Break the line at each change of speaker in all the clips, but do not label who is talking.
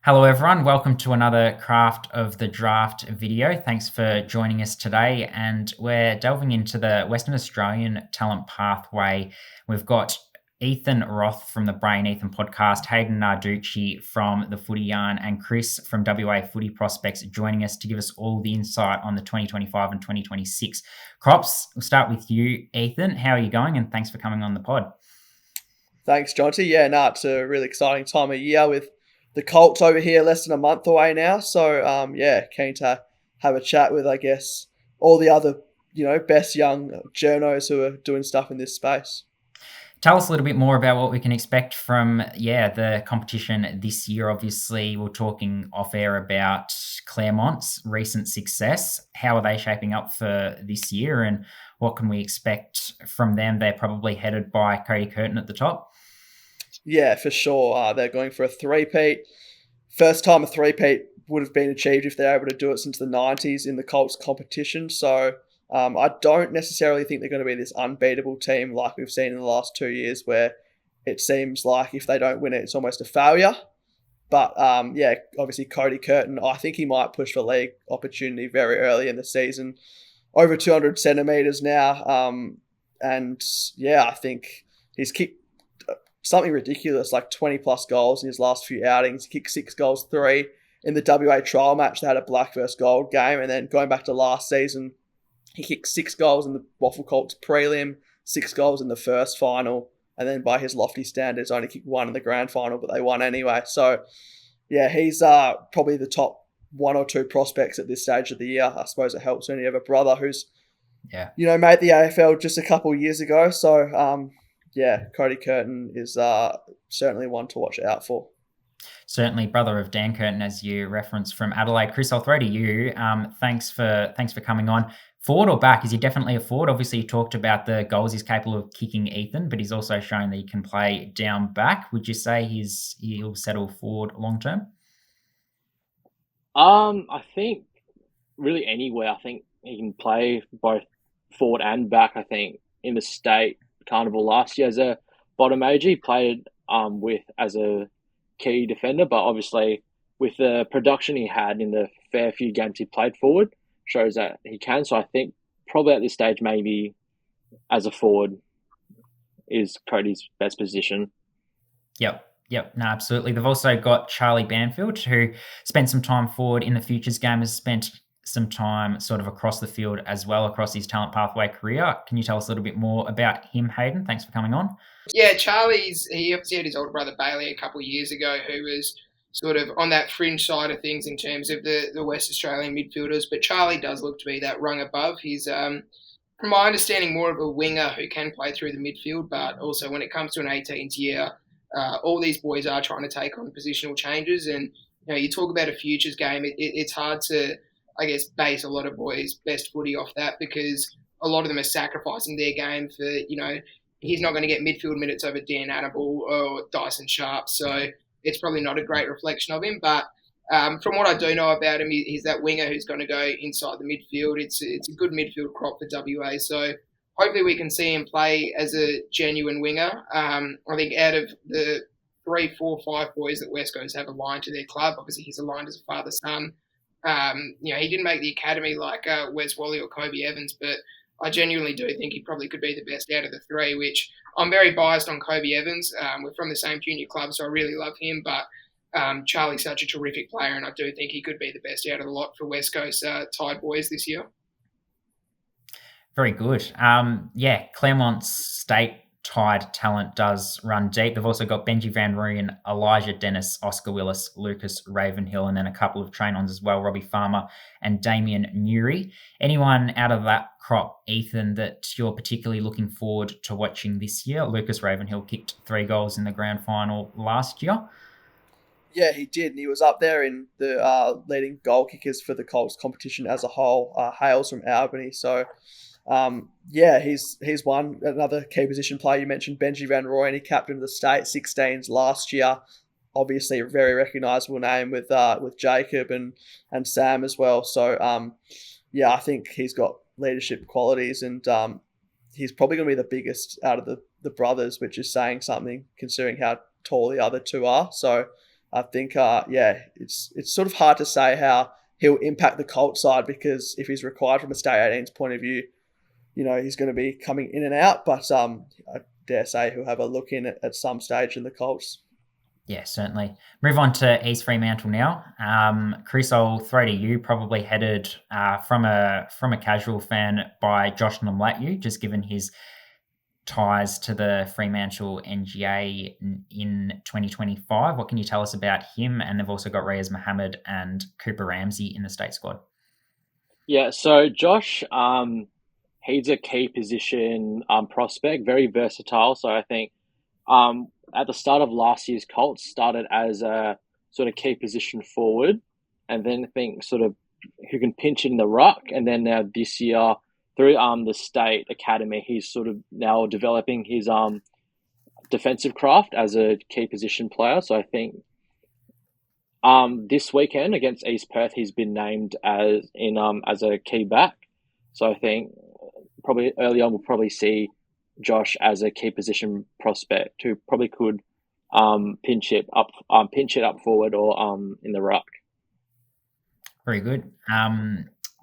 Hello everyone, welcome to another Craft of the Draft video. Thanks for joining us today, and we're delving into the Western Australian talent pathway. We've got Ethan Froth from the Brain Ethan podcast, Hayden Narducci from the Footy Yarn, and Chris from WA Footy Prospects joining us to give us all the insight on the 2025 and 2026 crops. We'll start with you, Ethan. How are you going? And thanks for coming on the pod.
Thanks, Jonty. It's a really exciting time of year with the Colts over here less than a month away now. So, keen to have a chat with, I guess, all the other, best young journos who are doing stuff in this space.
Tell us a little bit more about what we can expect from, the competition this year. Obviously, we're talking off air about Claremont's recent success. How are they shaping up for this year, and what can we expect from them? They're probably headed by Cody Curtin at the top.
Yeah, for sure. They're going for a three-peat. First time a three-peat would have been achieved if they're able to do it since the 90s in the Colts competition. So I don't necessarily think they're going to be this unbeatable team like we've seen in the last 2 years, where it seems like if they don't win it, it's almost a failure. But obviously Cody Curtin, I think he might push for league opportunity very early in the season. Over 200 centimetres now. I think he's kicked something ridiculous, like 20 plus goals in his last few outings. He kicked 6 goals, 3 in the WA trial match. They had a black versus gold game. And then going back to last season, he kicked 6 goals in the WAFL Colts prelim, 6 goals in the first final. And then by his lofty standards, only kicked 1 in the grand final, but they won anyway. So, he's probably the top 1 or 2 prospects at this stage of the year. I suppose it helps when you have a brother who's, made the AFL just a couple of years ago. So, Cody Curtin is certainly one to watch out for.
Certainly, brother of Dan Curtin, as you referenced from Adelaide. Chris, I'll throw to you. Thanks for coming on. Forward or back? Is he definitely a forward? Obviously, you talked about the goals he's capable of kicking, Ethan, but he's also shown that he can play down back. Would you say he'll settle forward long term?
I think really anywhere. I think he can play both forward and back. I think in the state carnival last year as a bottom age, he played as a key defender, but obviously with the production he had in the fair few games he played forward shows that he can. So I think probably at this stage maybe as a forward is Cody's best position.
Yep, no, absolutely. They've also got Charlie Banfield, who spent some time forward in the Futures game, has spent some time sort of across the field as well, across his talent pathway career. Can you tell us a little bit more about him, Hayden? Thanks for coming on.
Yeah, he obviously had his older brother Bailey a couple of years ago, who was sort of on that fringe side of things in terms of the West Australian midfielders. But Charlie does look to be that rung above. He's, from my understanding, more of a winger who can play through the midfield, but also when it comes to an 18th year, all these boys are trying to take on positional changes. And you talk about a futures game, it's hard to, I guess, base a lot of boys' best footy off that, because a lot of them are sacrificing their game for, he's not going to get midfield minutes over Dan Annable or Dyson Sharp. So it's probably not a great reflection of him. But from what I do know about him, he's that winger who's going to go inside the midfield. It's a good midfield crop for WA. So hopefully we can see him play as a genuine winger. I think out of the 3, 4, 5 boys that West Coast have aligned to their club, obviously he's aligned as a father-son. He didn't make the academy like Wes Wally or Kobe Evans, but I genuinely do think he probably could be the best out of the 3, which I'm very biased on Kobe Evans. We're from the same junior club, so I really love him, but Charlie's such a terrific player, and I do think he could be the best out of the lot for West Coast Tide boys this year.
Very good. Claremont's state Tide talent does run deep. They've also got Benji Van Rooyen, Elijah Dennis, Oscar Willis, Lucas Ravenhill, and then a couple of train-ons as well, Robbie Farmer and Damien Newry. Anyone out of that crop, Ethan, that you're particularly looking forward to watching this year? Lucas Ravenhill kicked 3 goals in the grand final last year.
Yeah, he did. And he was up there in the leading goal kickers for the Colts competition as a whole. Hails from Albany. So, he's one. Another key position player you mentioned, Benji Van Rooyen. He captained the state 16s last year. Obviously, a very recognisable name with Jacob and Sam as well. So, I think he's got leadership qualities, and he's probably going to be the biggest out of the brothers, which is saying something considering how tall the other 2 are. So, I think, it's sort of hard to say how he'll impact the Colts side, because if he's required from a state 18's point of view, he's going to be coming in and out. But I dare say he'll have a look in at some stage in the Colts.
Yeah, certainly. Move on to East Fremantle now. Chris, I'll throw to you. Probably headed from a casual fan by Josh Namlatyu, just given his ties to the Fremantle NGA in 2025. What can you tell us about him? And they've also got Reyes Mohammed and Cooper Ramsey in the state squad.
Yeah, so Josh, he's a key position prospect, very versatile. So I think at the start of last year's Colts, started as a sort of key position forward, and then I think sort of who can pinch in the ruck. And then now this year, through the state academy, he's sort of now developing his defensive craft as a key position player. So I think this weekend against East Perth, he's been named as a key back. So I think probably early on we'll probably see Josh as a key position prospect who probably could pinch it up forward or in the ruck.
Very good.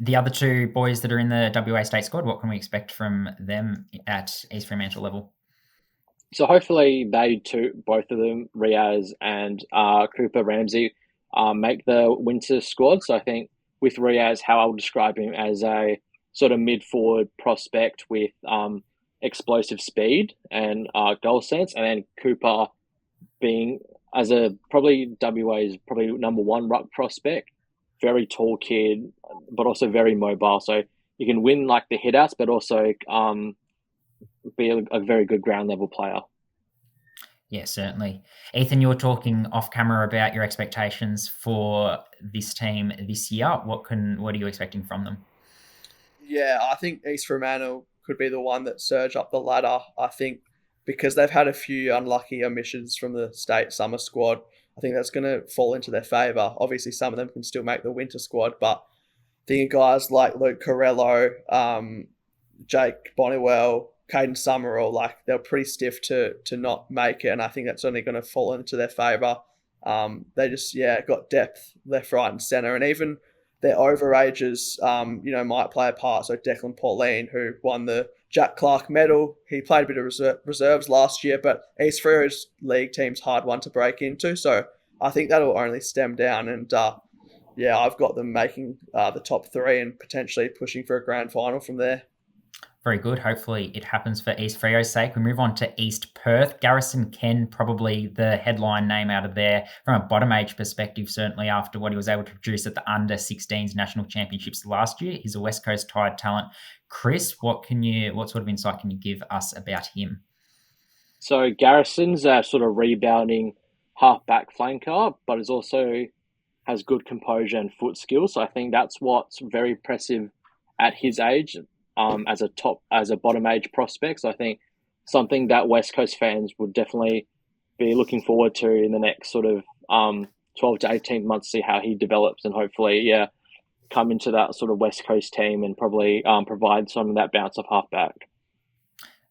The other two boys that are in the WA state squad, what can we expect from them at East Fremantle level?
So hopefully they two, both of them, Riaz and Cooper Ramsey, make the winter squad. So I think with Riaz, how I'll describe him as a sort of mid-forward prospect with explosive speed and goal sense, and then Cooper being as a probably WA's probably number one ruck prospect, very tall kid, but also very mobile. So you can win like the hitouts, but also be a very good ground level player.
Yeah, certainly. Ethan, you were talking off camera about your expectations for this team this year. What are you expecting from them?
Yeah, I think East Fremantle could be the one that surge up the ladder. I think because they've had a few unlucky omissions from the state summer squad, I think that's going to fall into their favour. Obviously, some of them can still make the winter squad, but thinking guys like Luke Corello, Jake Bonnewell, Caden Summerall, like they're pretty stiff to not make it, and I think that's only going to fall into their favour. They just got depth left, right, and centre, and even their overages, might play a part. So Declan Pauline, who won the Jack Clark medal, he played a bit of reserves last year, but East Freo's league team's hard one to break into. So I think that'll only stem down, and I've got them making the top three and potentially pushing for a grand final from there.
Very good. Hopefully it happens for East Freo's sake. We move on to East Perth. Garrison Ken, probably the headline name out of there from a bottom age perspective, certainly after what he was able to produce at the under-16s national championships last year. He's a West Coast tied talent. Chris, what sort of insight can you give us about him?
So Garrison's a sort of rebounding half-back flanker, but is also has good composure and foot skills. So I think that's what's very impressive at his age. As a bottom age prospect. So I think something that West Coast fans would definitely be looking forward to in the next sort of 12 to 18 months, see how he develops and hopefully, come into that sort of West Coast team and probably provide some of that bounce of halfback.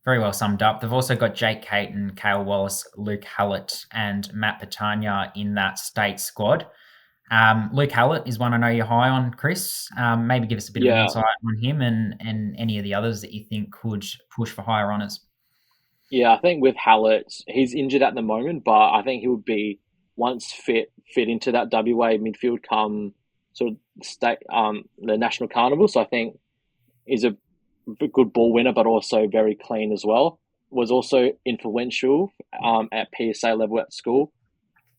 Very well summed up. They've also got Jake Caton, Cale Wallace, Luke Hallett and Matt Patania in that state squad. Luke Hallett is one I know you're high on, Chris. Maybe give us a bit of insight on him and any of the others that you think could push for higher honours. Yeah, I think with Hallett, he's injured at the moment, but I think he would be once fit into that WA midfield come sort of state the national carnival. So I think he's a good ball winner, but also very clean as well. Was also influential at PSA level at school.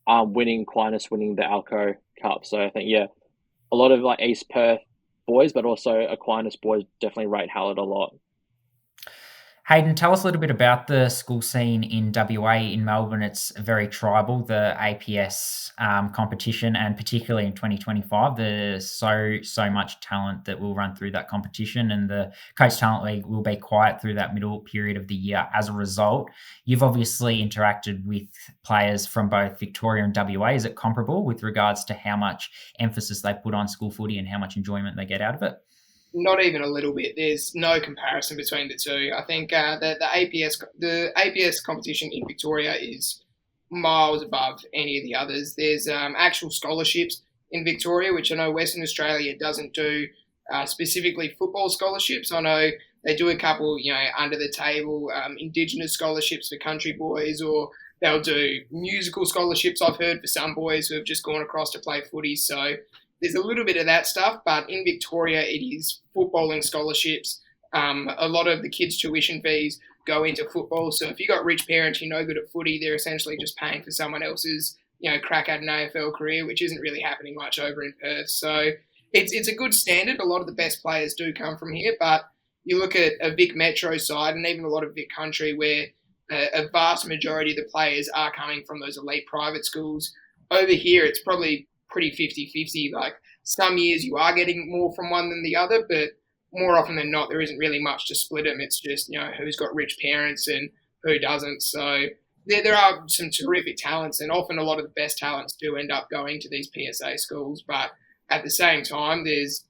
Winning the Alco Cup. So I think, a lot of like East Perth boys, but also Aquinas boys definitely rate Hallett a lot. Hayden, tell us a little bit about the school scene in WA, in Melbourne. It's very tribal, the APS competition, and particularly in 2025, there's so much talent that will run through that competition, and the Coast Talent League will be quiet through that middle period of the year as a result. You've obviously interacted with players from both Victoria and WA. Is it comparable with regards to how much emphasis they put on school footy and how much enjoyment they get out of it?
Not even a little bit. There's no comparison between the two. I think the APS competition in Victoria is miles above any of the others. There's actual scholarships in Victoria, which I know Western Australia doesn't do specifically football scholarships. I know they do a couple, under the table Indigenous scholarships for country boys, or they'll do musical scholarships, I've heard, for some boys who have just gone across to play footy. So there's a little bit of that stuff, but in Victoria, it is footballing scholarships. A lot of the kids' tuition fees go into football. So if you've got rich parents, you're no good at footy, they're essentially just paying for someone else's, crack at an AFL career, which isn't really happening much over in Perth. So it's a good standard. A lot of the best players do come from here, but you look at a Vic Metro side and even a lot of Vic Country where a vast majority of the players are coming from those elite private schools. Over here, it's probably pretty 50-50. Like some years you are getting more from one than the other, but more often than not, there isn't really much to split them. It's just, who's got rich parents and who doesn't. So there are some terrific talents, and often a lot of the best talents do end up going to these PSA schools. But at the same time, there's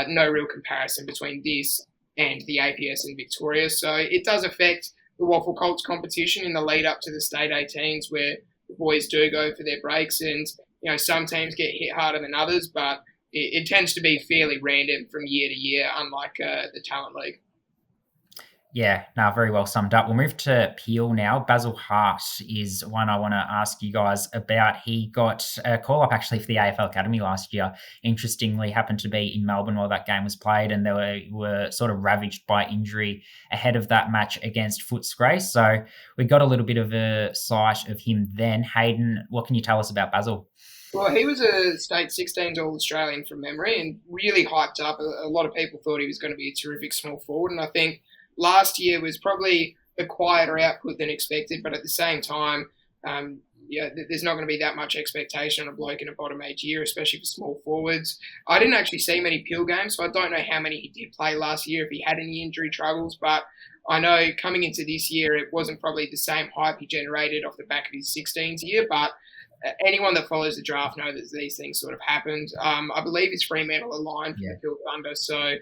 no real comparison between this and the APS in Victoria. So it does affect the WAFL Colts competition in the lead up to the State 18s, where the boys do go for their breaks, and some teams get hit harder than others, but it tends to be fairly random from year to year, unlike the Talent League.
Yeah, no, very well summed up. We'll move to Peel now. Basil Hart is one I want to ask you guys about. He got a call-up actually for the AFL Academy last year. Interestingly, happened to be in Melbourne while that game was played, and they were sort of ravaged by injury ahead of that match against Footscray. So we got a little bit of a sight of him then. Hayden, what can you tell us about Basil?
Well, he was a State 16s All-Australian from memory and really hyped up. A lot of people thought he was going to be a terrific small forward, and I think last year was probably a quieter output than expected, but at the same time, there's not going to be that much expectation on a bloke in a bottom age year, especially for small forwards. I didn't actually see many Peel games, so I don't know how many he did play last year, if he had any injury troubles, but I know coming into this year, it wasn't probably the same hype he generated off the back of his 16s year, but anyone that follows the draft knows that these things sort of happened. I believe it's Fremantle aligned for the Peel Thunder, so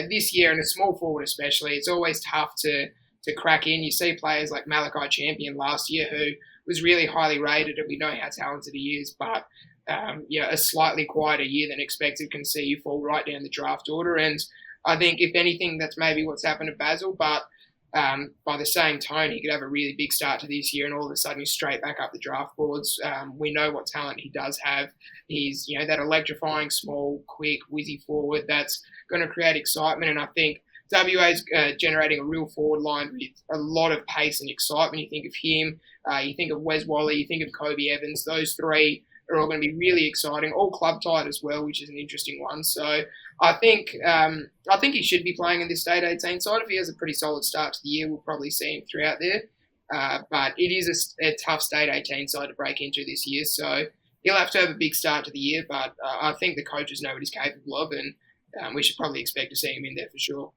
this year, and a small forward especially, it's always tough to crack in. You see players like Malachi Champion last year, who was really highly rated, and we know how talented he is, but a slightly quieter year than expected can see you fall right down the draft order. And I think, if anything, that's maybe what's happened to Basil, but by the same tone, he could have a really big start to this year and all of a sudden he's straight back up the draft boards. We know what talent he does have. He's, that electrifying, small, quick, whizzy forward that's going to create excitement. And I think WA's generating a real forward line with a lot of pace and excitement. You think of him, you think of Wes Wally, you think of Kobe Evans. Those three are all going to be really exciting, all club tied as well, which is an interesting one. So I think he should be playing in this State 18 side. If he has a pretty solid start to the year, we'll probably see him throughout there. But it is a tough State 18 side to break into this year. So he'll have to have a big start to the year, but I think the coaches know what he's capable of, and we should probably expect to see him in there for sure.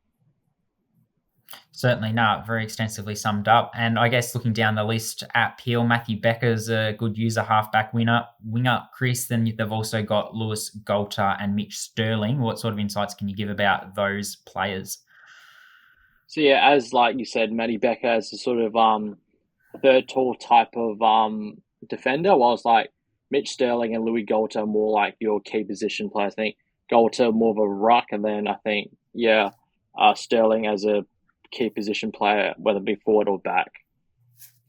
Certainly not. Very extensively summed up. And I guess looking down the list at Peel, Matthew Becker's a good user, halfback winger, Chris. Then they've also got Lewis Golter and Mitch Sterling. What sort of insights can you give about those players?
So yeah, as like you said, Matty Becker is a sort of third tall type of defender, whilst like Mitch Sterling and Louis Golter are more like your key position players. I think Golter more of a ruck, and then I think Sterling as a key position player, whether it be forward or back.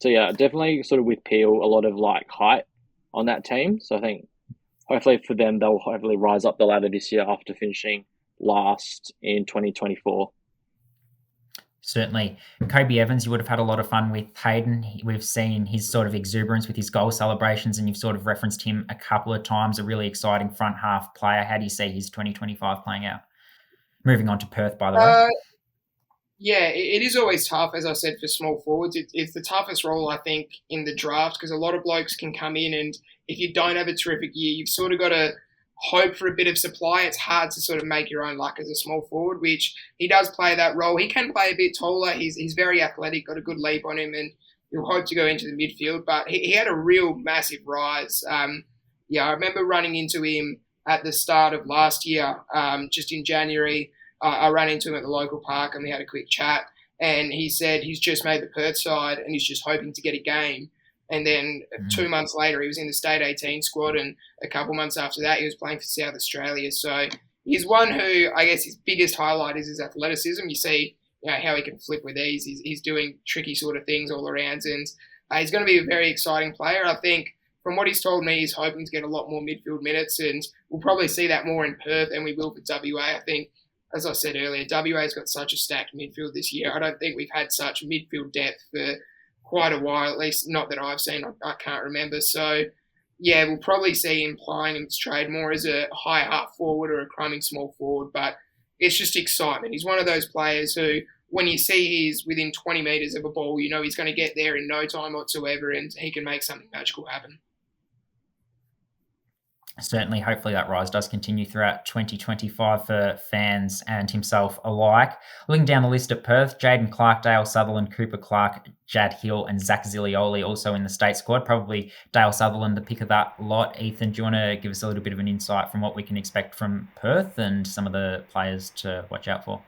So yeah, definitely sort of with Peel, a lot of like height on that team. So I think hopefully for them, they'll hopefully rise up the ladder this year after finishing last in 2024.
Certainly. Kobe Evans, you would have had a lot of fun with Hayden. We've seen his sort of exuberance with his goal celebrations, and you've sort of referenced him a couple of times, a really exciting front half player. How do you see his 2025 playing out? Moving on to Perth, by the way.
Yeah, it is always tough, as I said, for small forwards. It's the toughest role, I think, in the draft, because a lot of blokes can come in, and if you don't have a terrific year, you've sort of got to hope for a bit of supply. It's hard to sort of make your own luck as a small forward, which he does play that role. He can play a bit taller. He's very athletic, got a good leap on him, and he'll hope to go into the midfield. But he had a real massive rise. I remember running into him at the start of last year, just in January. I ran into him at the local park and we had a quick chat, and he said he's just made the Perth side and he's just hoping to get a game. And then
Mm.
2 months later, he was in the state 18 squad, and a couple months after that, he was playing for South Australia. So he's one who, I guess, his biggest highlight is his athleticism. You see, how he can flip with ease. He's doing tricky sort of things all around, and he's going to be a very exciting player. I think from what he's told me, he's hoping to get a lot more midfield minutes, and we'll probably see that more in Perth than we will for WA. I think, as I said earlier, WA's got such a stacked midfield this year. I don't think we've had such midfield depth for quite a while, at least not that I've seen. I can't remember. So, yeah, we'll probably see him playing in this trade more as a high half forward or a crumbing small forward, but it's just excitement. He's one of those players who, when you see he's within 20 metres of a ball, you know he's going to get there in no time whatsoever, and he can make something magical happen.
Certainly, hopefully that rise does continue throughout 2025 for fans and himself alike. Looking down the list at Perth, Jaden Clark, Dale Sutherland, Cooper Clark, Jad Hill and Zach Zilioli also in the state squad. Probably Dale Sutherland the pick of that lot. Ethan, do you want to give us a little bit of an insight from what we can expect from Perth and some of the players to watch out for?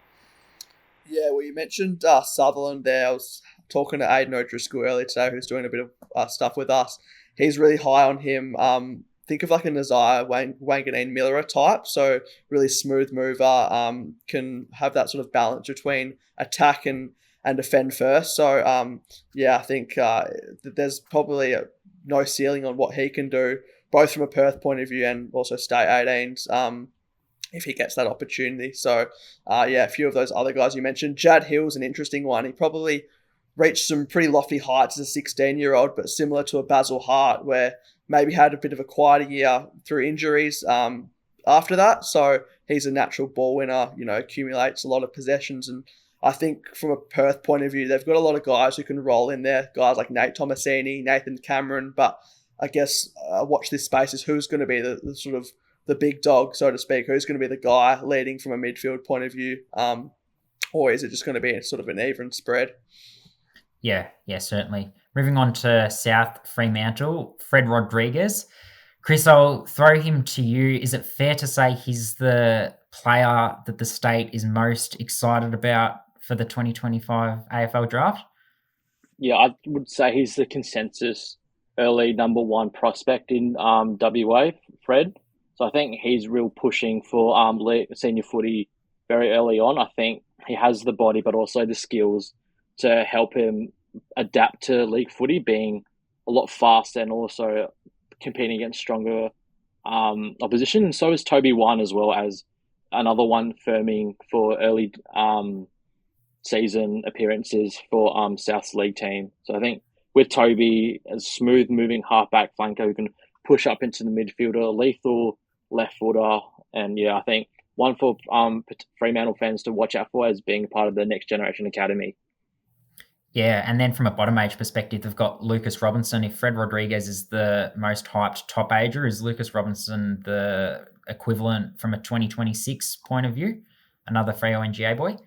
Yeah, well, you mentioned Sutherland there. I was talking to Hayden O'Driscoll earlier today, who's doing a bit of stuff with us. He's really high on him. Think of like a Nazire Wanganeen Miller type, so really smooth mover, can have that sort of balance between attack and defend first. So I think that there's probably no ceiling on what he can do, both from a Perth point of view and also state 18s. If he gets that opportunity. So, a few of those other guys you mentioned. Jad Hill's an interesting one. He probably reached some pretty lofty heights as a 16-year-old, but similar to a Basil Hart, where maybe had a bit of a quieter year through injuries after that. So he's a natural ball winner, accumulates a lot of possessions. And I think from a Perth point of view, they've got a lot of guys who can roll in there, guys like Nate Tomasini, Nathan Cameron. But I guess watch this space is who's going to be the sort of the big dog, so to speak, who's going to be the guy leading from a midfield point of view, or is it just going to be sort of an even spread?
Yeah, certainly. Moving on to South Fremantle, Fred Rodriguez. Chris, I'll throw him to you. Is it fair to say he's the player that the state is most excited about for the 2025 AFL draft?
Yeah, I would say he's the consensus early number one prospect in WA, Fred. So I think he's real pushing for senior footy very early on. I think he has the body, but also the skills to help him adapt to league footy, being a lot faster and also competing against stronger opposition. And so is Toby One, as well as another one firming for early season appearances for South's league team. So I think with Toby, a smooth moving halfback flanker who can push up into the midfielder, lethal left footer, and I think one for Fremantle fans to watch out for as being part of the next generation academy.
Yeah, and then from a bottom age perspective, they've got Lucas Robinson. If Fred Rodriguez is the most hyped top ager, is Lucas Robinson the equivalent from a 2026 point of view? Another Freo NGA boy?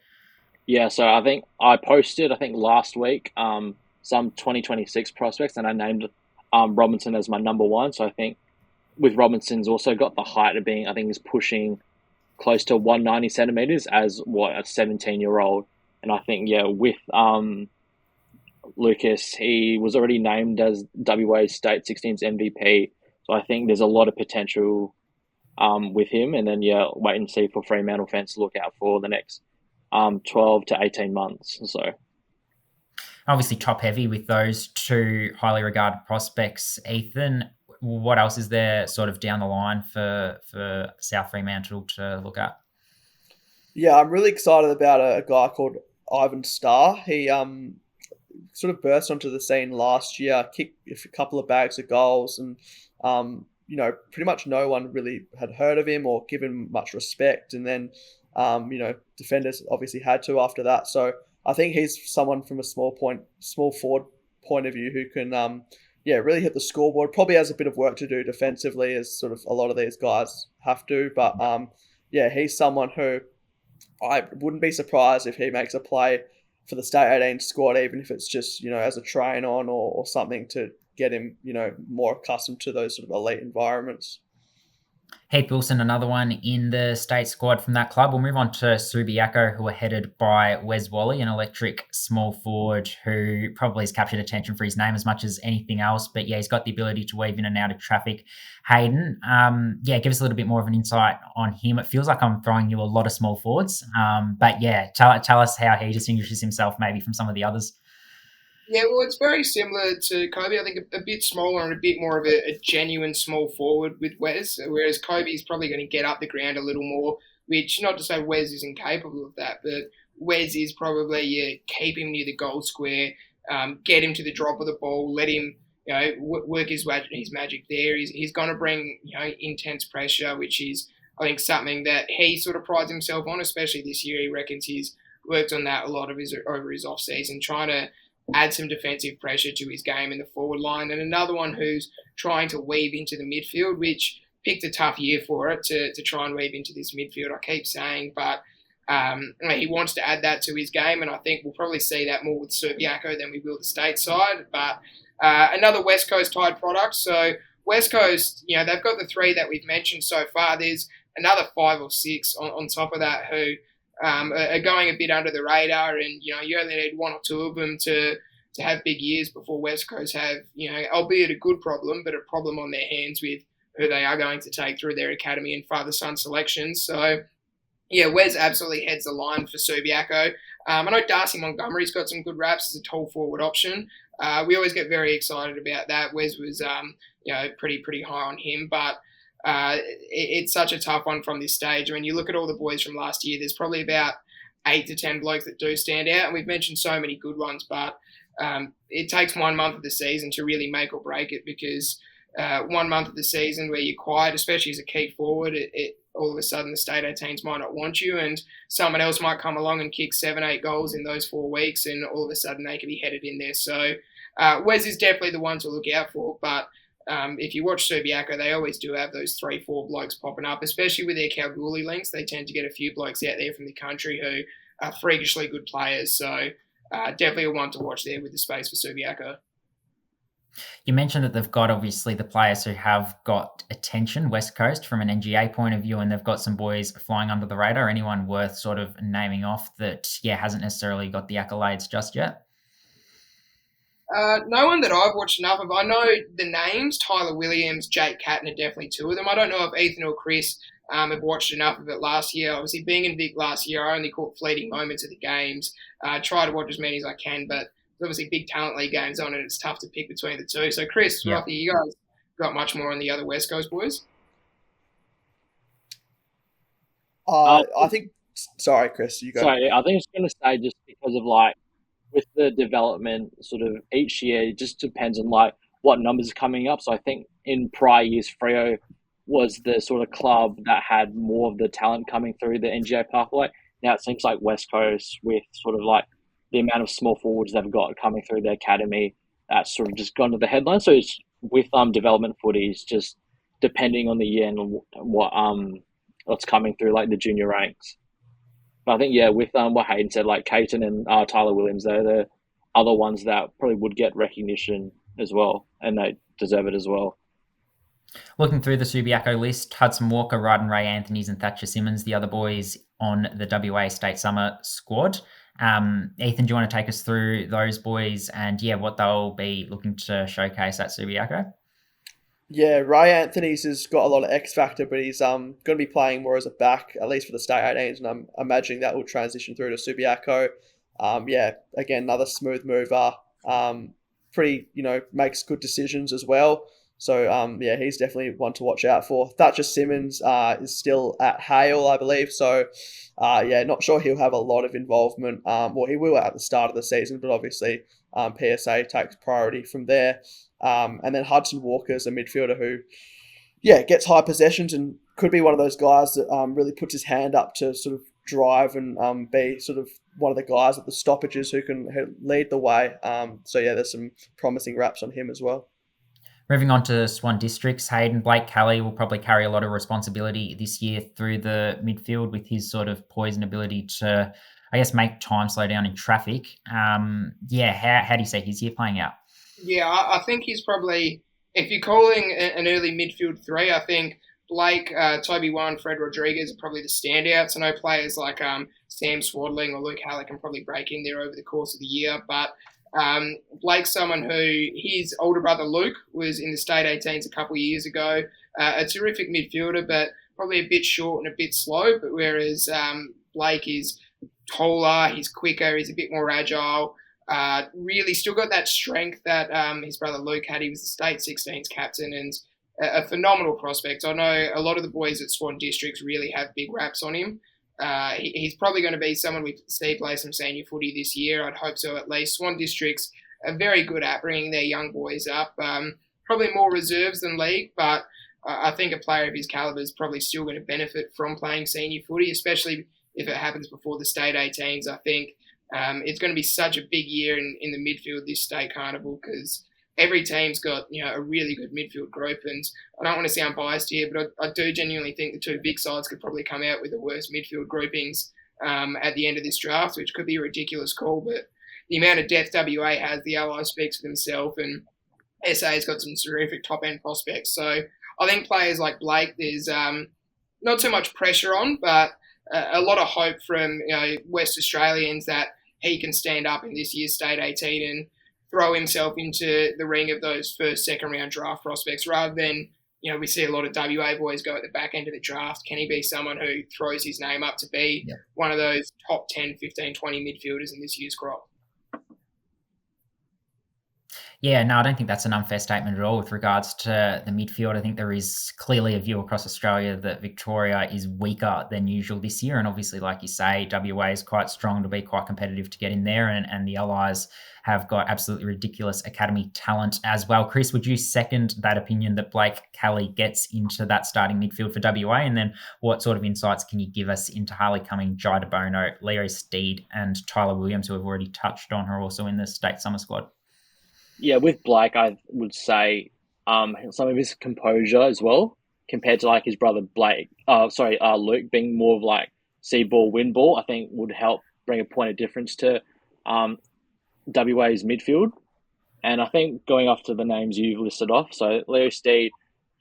Yeah, so I think I posted, last week, some 2026 prospects, and I named Robinson as my number one. So I think with Robinson's also got the height of being, I think he's pushing close to 190 centimetres as a 17-year-old. And I think, with Lucas, he was already named as WA State 16's MVP. So I think there's a lot of potential with him. And then, wait and see for Fremantle fans to look out for the next 12 to 18 months. So
obviously top heavy with those two highly regarded prospects. Ethan, what else is there sort of down the line for South Fremantle to look at?
Yeah, I'm really excited about a guy called Ivan Starr. He sort of burst onto the scene last year, kicked a couple of bags of goals, and pretty much no one really had heard of him or given much respect. And then defenders obviously had to after that. So I think he's someone from a small forward point of view who can really hit the scoreboard. Probably has a bit of work to do defensively, as sort of a lot of these guys have to. But he's someone who I wouldn't be surprised if he makes a play for the State 18 squad, even if it's just, as a train on or something to get him, more accustomed to those sort of elite environments.
Heath Wilson, another one in the state squad from that club. We'll move on to Subiaco, who are headed by Wes Wally, an electric small forward who probably has captured attention for his name as much as anything else. But yeah, he's got the ability to weave in and out of traffic. Hayden, give us a little bit more of an insight on him. It feels like I'm throwing you a lot of small forwards. But yeah, tell us how he distinguishes himself maybe from some of the others.
Yeah, well, it's very similar to Kobe. I think a bit smaller and a bit more of a genuine small forward with Wes, whereas Kobe's probably going to get up the ground a little more, which, not to say Wes isn't capable of that, but Wes is probably keep him near the goal square, get him to the drop of the ball, let him work his magic there. He's going to bring intense pressure, which is, I think, something that he sort of prides himself on, especially this year. He reckons he's worked on that a lot of over his off season, trying to add some defensive pressure to his game in the forward line. And another one who's trying to weave into the midfield, which picked a tough year for it to try and weave into this midfield, I keep saying. But he wants to add that to his game, and I think we'll probably see that more with Subiaco than we will the stateside. But another West Coast tied product. So West Coast, they've got the three that we've mentioned so far. There's another 5 or 6 on top of that who are going a bit under the radar, and you only need 1 or 2 of them to have big years before West Coast have, albeit a good problem, but a problem on their hands with who they are going to take through their academy and father-son selections. So, yeah, Wes absolutely heads the line for Subiaco. I know Darcy Montgomery's got some good raps as a tall forward option. We always get very excited about that. Wes was, pretty high on him, but it's such a tough one from this stage. When you look at all the boys from last year, there's probably about 8 to 10 blokes that do stand out, and we've mentioned so many good ones, but it takes 1 month of the season to really make or break it, because 1 month of the season where you're quiet, especially as a key forward, it all of a sudden the state 18s might not want you, and someone else might come along and kick 7-8 goals in those 4 weeks, and all of a sudden they could be headed in there. So Wes is definitely the one to look out for, but if you watch Subiaco, they always do have those 3-4 blokes popping up, especially with their Kalgoorlie links. They tend to get a few blokes out there from the country who are freakishly good players. So definitely a one to watch there with the space for Subiaco.
You mentioned that they've got obviously the players who have got attention, West Coast, from an NGA point of view, and they've got some boys flying under the radar. Anyone worth sort of naming off that, hasn't necessarily got the accolades just yet?
No one that I've watched enough of. I know the names, Tyler Williams, Jake Catton are definitely 2 of them. I don't know if Ethan or Chris have watched enough of it last year. Obviously, being in Vic last year, I only caught fleeting moments of the games. Try to watch as many as I can, but there's obviously big talent league games on, and it's tough to pick between the two. So, Chris, Rocky, you guys got much more on the other West Coast boys?
I think. Sorry, Chris, you go.
Sorry, I think I was going to say, just because of with the development sort of each year, it just depends on what numbers are coming up. So I think in prior years, Freo was the sort of club that had more of the talent coming through the NGA pathway. Now it seems like West Coast, with sort of the amount of small forwards they've got coming through the academy, that's sort of just gone to the headline. So it's with development footy, it's just depending on the year and what's coming through the junior ranks. But I think, with what Hayden said, Caton and Tyler Williams, they're the other ones that probably would get recognition as well, and they deserve it as well.
Looking through the Subiaco list, Hudson Walker, Ryden Ray Anthony's and Thatcher Simmons, the other boys on the WA State Summer squad. Ethan, do you want to take us through those boys and, what they'll be looking to showcase at Subiaco?
Yeah, Ray Anthony's has got a lot of X factor, but he's going to be playing more as a back, at least for the state 18s, and I'm imagining that will transition through to Subiaco. Again, another smooth mover. Pretty, makes good decisions as well. So, he's definitely one to watch out for. Thatcher Simmons is still at Hale, I believe. So, not sure he'll have a lot of involvement. He will at the start of the season, but obviously PSA takes priority from there. And then Hudson Walker's a midfielder who, gets high possessions and could be one of those guys that really puts his hand up to sort of drive and be sort of one of the guys at the stoppages who can lead the way. There's some promising raps on him as well.
Moving on to Swan Districts, Hayden, Blake Kelly will probably carry a lot of responsibility this year through the midfield with his sort of poise and ability to, make time slow down in traffic. How do you see his year playing out?
Yeah, I think he's probably, if you're calling an early midfield 3, I think Blake, Toby One, Fred Rodriguez are probably the standouts. I know players like Sam Swadling or Luke Haller can probably break in there over the course of the year, but Blake's someone who his older brother Luke was in the state 18s a couple of years ago. A terrific midfielder, but probably a bit short and a bit slow. But whereas Blake is taller, he's quicker, he's a bit more agile. Really still got that strength that his brother Luke had. He was the state 16s captain and a phenomenal prospect. I know a lot of the boys at Swan Districts really have big raps on him. He's probably going to be someone we see play some senior footy this year. I'd hope so at least. Swan Districts are very good at bringing their young boys up. Probably more reserves than league, but I think a player of his calibre is probably still going to benefit from playing senior footy, especially if it happens before the state 18s. I think it's going to be such a big year in the midfield this state carnival because every team's got a really good midfield group, and I don't want to sound biased here, but I do genuinely think the two big sides could probably come out with the worst midfield groupings at the end of this draft, which could be a ridiculous call, but the amount of depth WA has, the Allies speaks for themselves, and SA's got some terrific top-end prospects. So I think players like Blake, there's not too much pressure on, but a lot of hope from West Australians that he can stand up in this year's State 18 and throw himself into the ring of those first, second round draft prospects rather than, we see a lot of WA boys go at the back end of the draft. Can he be someone who throws his name up to be one of those top 10, 15, 20 midfielders in this year's crop?
Yeah, no, I don't think that's an unfair statement at all with regards to the midfield. I think there is clearly a view across Australia that Victoria is weaker than usual this year. And obviously, like you say, WA is quite strong to be quite competitive to get in there. And the Allies have got absolutely ridiculous academy talent as well. Chris, would you second that opinion that Blake Kelly gets into that starting midfield for WA? And then what sort of insights can you give us into Harley Cumming, Jai DeBono, Leo Steed and Tyler Williams, who we've already touched on, who are also in the state summer squad?
Yeah, with Blake, I would say some of his composure as well, compared to like his brother Luke, being more of like see ball, win ball, I think would help bring a point of difference to WA's midfield. And I think going off to the names you've listed off, so Leo Steed,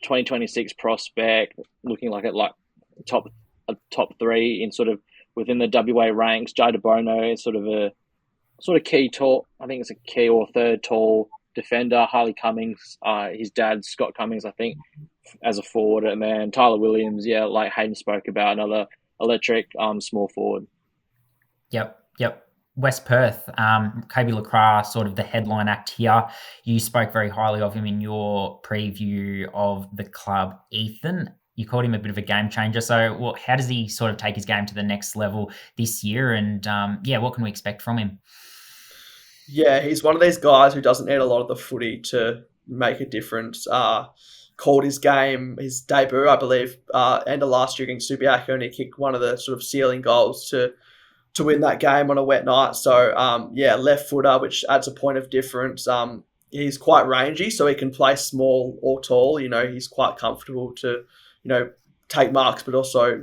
2026 prospect, looking like at like top three in sort of within the WA ranks. Jai DeBono is sort of key tall. I think it's a key or third tall defender. Harley Cummings, his dad Scott Cummings, I think, as a forward, and then Tyler Williams, like Hayden spoke about, another electric small forward.
Yep. West Perth, KB Lacroix, sort of the headline act here. You spoke very highly of him in your preview of the club, Ethan. You called him a bit of a game changer. So how does he sort of take his game to the next level this year? And what can we expect from him?
Yeah, he's one of these guys who doesn't need a lot of the footy to make a difference. Called his game, his debut, I believe, end of last year against Subiaco, and he kicked one of the sort of ceiling goals to win that game on a wet night. So, left footer, which adds a point of difference. He's quite rangy, so he can play small or tall. He's quite comfortable to, take marks, but also,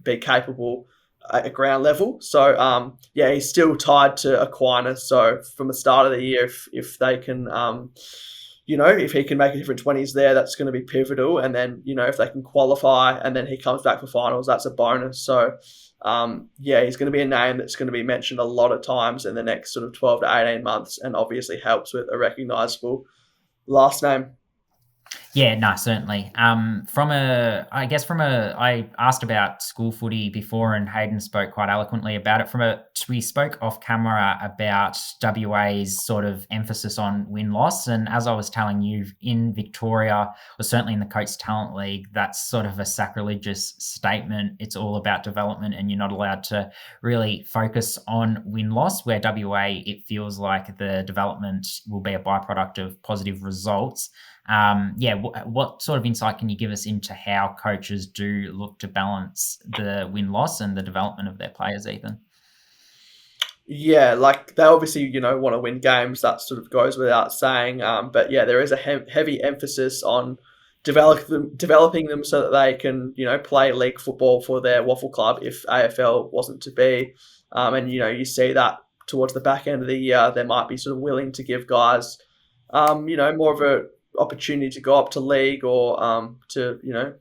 be capable at ground level. So, he's still tied to Aquinas. So from the start of the year, if they can, if he can make a difference when he's there, that's going to be pivotal. And then, if they can qualify and then he comes back for finals, that's a bonus. So, he's going to be a name that's going to be mentioned a lot of times in the next sort of 12 to 18 months, and obviously helps with a recognisable last name.
Yeah, no, certainly. I asked about school footy before, and Hayden spoke quite eloquently about it. We spoke off camera about WA's sort of emphasis on win-loss, and as I was telling you, in Victoria, or certainly in the Coast Talent League, that's sort of a sacrilegious statement. It's all about development, and you're not allowed to really focus on win-loss, where WA, it feels like the development will be a byproduct of positive results. What sort of insight can you give us into how coaches do look to balance the win-loss and the development of their players, Ethan?
Yeah, like they obviously, want to win games. That sort of goes without saying. But there is a heavy emphasis on developing them so that they can, play league football for their WAFL club if AFL wasn't to be. And you see that towards the back end of the year, they might be sort of willing to give guys, more of a opportunity to go up to league or to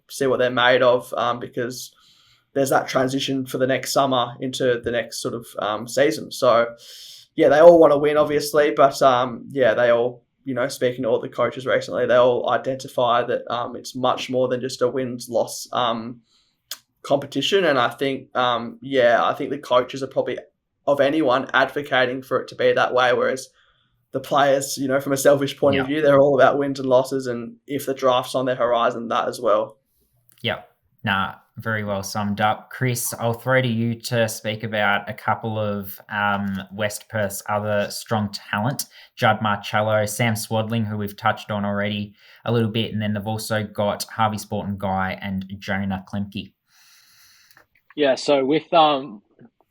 see what they're made of, because there's that transition for the next summer into the next sort of season. So yeah, they all want to win, obviously, but they all, speaking to all the coaches recently, they all identify that it's much more than just a wins-loss competition. And I think I think the coaches are probably, of anyone, advocating for it to be that way, whereas the players, from a selfish point of view, they're all about wins and losses, and if the draft's on their horizon, that as well.
Yep. Nah, very well summed up. Chris, I'll throw to you to speak about a couple of West Perth's other strong talent, Judd Marcello, Sam Swadling, who we've touched on already a little bit, and then they've also got Harvey Sporton Guy and Jonah Klemke.
Yeah, so with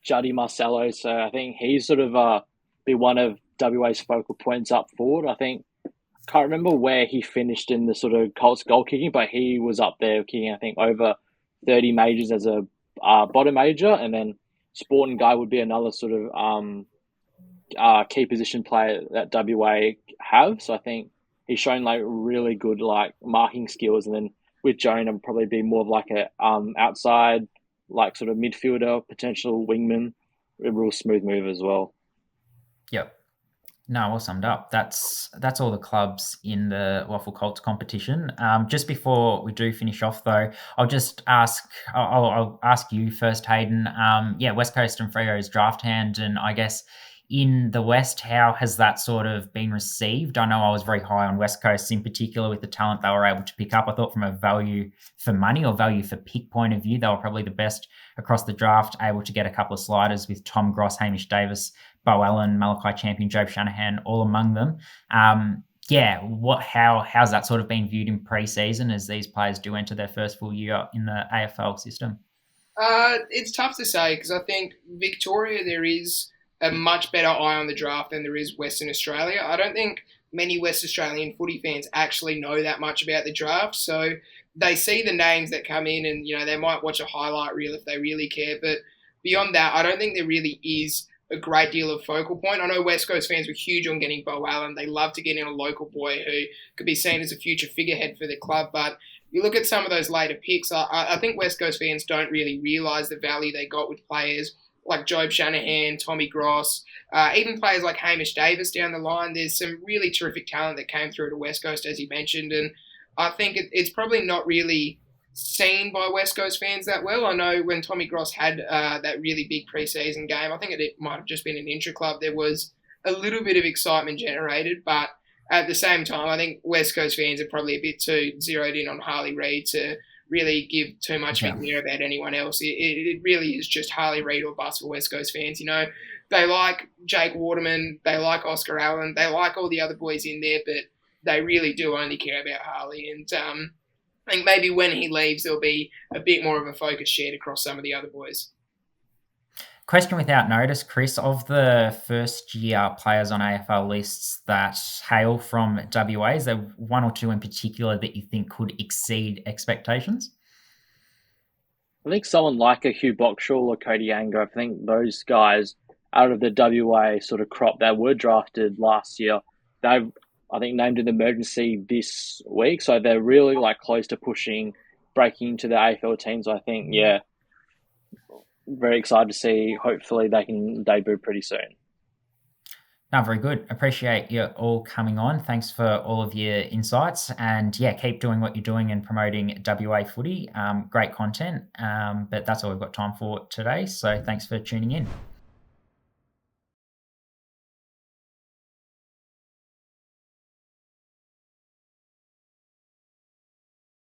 Juddy Marcello, so I think he's sort of be one of WA's focal points up forward. I think, can't remember where he finished in the sort of Colts goal kicking, but he was up there kicking, I think, over 30 majors as a bottom major, and then Sporting Guy would be another sort of key position player that WA have. So I think he's shown like really good like marking skills, and then with Jonah probably be more of like a outside like sort of midfielder, potential wingman, a real smooth move as well.
Yep. No, well summed up. That's all the clubs in the WAFL Colts competition. Just before we do finish off, though, I'll ask you first, Hayden. West Coast and Freo's draft hand, and I guess in the West, how has that sort of been received? I know I was very high on West Coast, in particular with the talent they were able to pick up. I thought from a value for money or value for pick point of view, they were probably the best across the draft, able to get a couple of sliders with Tom Gross, Hamish Davis, Bo Allen, Malachi Champion, Job Shanahan, all among them. How's that sort of been viewed in pre-season as these players do enter their first full year in the AFL system?
It's tough to say, because I think Victoria, there is a much better eye on the draft than there is Western Australia. I don't think many West Australian footy fans actually know that much about the draft, so they see the names that come in and, they might watch a highlight reel if they really care, but beyond that, I don't think there really is a great deal of focal point. I know West Coast fans were huge on getting Bo Allen. They love to get in a local boy who could be seen as a future figurehead for the club, but you look at some of those later picks, I think West Coast fans don't really realise the value they got with players like Job Shanahan, Tommy Gross, even players like Hamish Davis down the line. There's some really terrific talent that came through to West Coast, as you mentioned, and I think it's probably not really seen by West Coast fans that well. I know when Tommy Gross had that really big pre-season game, I think it might have just been an intra-club, there was a little bit of excitement generated, but at the same time, I think West Coast fans are probably a bit too zeroed in on Harley Reid to really give too much of a care about anyone else. It really is just Harley Reid or bust for West Coast fans. They like Jake Waterman, they like Oscar Allen, they like all the other boys in there, but they really do only care about Harley. And I think maybe when he leaves, there'll be a bit more of a focus shared across some of the other boys.
Question without notice, Chris, of the first year players on AFL lists that hail from WA, is there one or two in particular that you think could exceed expectations?
I think someone like a Hugh Boxall or Cody Ango, I think those guys out of the WA sort of crop that were drafted last year, they've, I think, named an emergency this week. So they're really like close to breaking into the AFL teams. I think, very excited to see. Hopefully they can debut pretty soon.
No, very good. Appreciate you all coming on. Thanks for all of your insights, and keep doing what you're doing and promoting WA footy. Great content, but that's all we've got time for today. So thanks for tuning in.